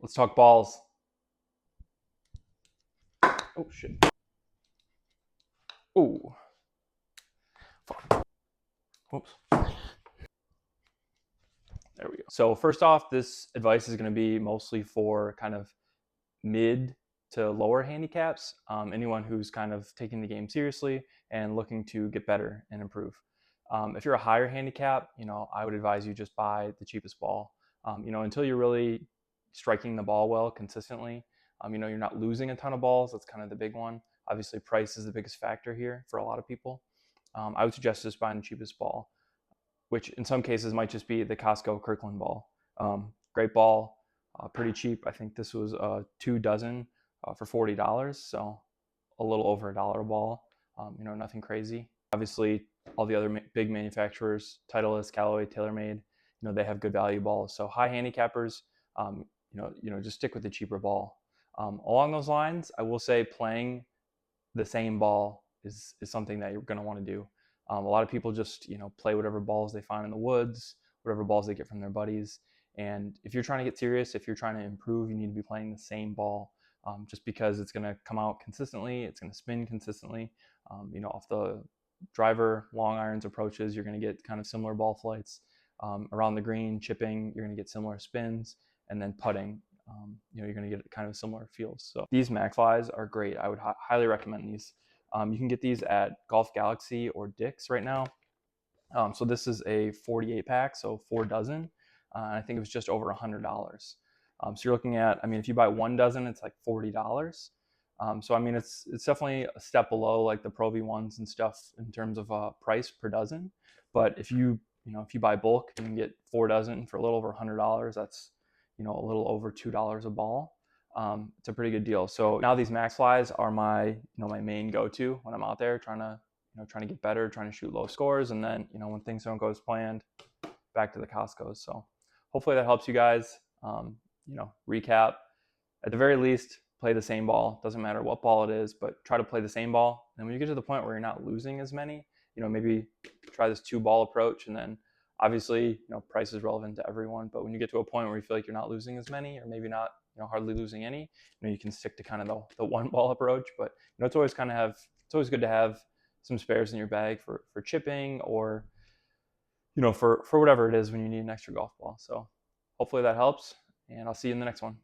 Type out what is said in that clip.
Let's talk balls. Oh shit. Oh. Fuck. Whoops. There we go. So first off, this advice is going to be mostly for kind of mid to lower handicaps. Anyone who's kind of taking the game seriously and looking to get better and improve. If you're a higher handicap, I would advise you just buy the cheapest ball. Until you're really striking the ball well consistently. You're not losing a ton of balls. That's kind of the big one. Obviously, price is the biggest factor here for a lot of people. I would suggest just buying the cheapest ball, which in some cases might just be the Costco Kirkland ball. Great ball, pretty cheap. I think this was 2 dozen for $40, so a little over $1 a ball. Nothing crazy. Obviously, all the other big manufacturers, Titleist, Callaway, TaylorMade, they have good value balls. So high handicappers, just stick with the cheaper ball. Along those lines, I will say playing the same ball is something that you're going to want to do. A lot of people just play whatever balls they find in the woods, whatever balls they get from their buddies. And if you're trying to get serious, if you're trying to improve, you need to be playing the same ball, just because it's going to come out consistently, it's going to spin consistently. Off the driver, long irons, approaches, you're going to get kind of similar ball flights. Around the green, chipping, you're going to get similar spins, and then putting, you're going to get kind of similar feels. So these MagFlies are great. I would highly recommend these. You can get these at Golf Galaxy or Dick's right now. So this is a 48 pack, so 4 dozen. I think it was just over $100. So you're looking at, if you buy 1 dozen, it's like $40. So it's definitely a step below like the Pro V1s and stuff in terms of price per dozen. But if you buy bulk, you can get 4 dozen for a little over $100. That's a little over $2 a ball. It's a pretty good deal. So now these MagFlies are my my main go-to when I'm out there trying to get better, trying to shoot low scores, and then when things don't go as planned, back to the Costco's. So hopefully that helps you guys. Recap. At the very least, play the same ball. Doesn't matter what ball it is, but try to play the same ball. And when you get to the point where you're not losing as many, maybe try this 2 ball approach, and then obviously price is relevant to everyone. But when you get to a point where you feel like you're not losing as many, or maybe not hardly losing any, you can stick to kind of the 1 ball approach. But it's always good to have some spares in your bag for chipping, or for whatever it is when you need an extra golf ball. So hopefully that helps, and I'll see you in the next one.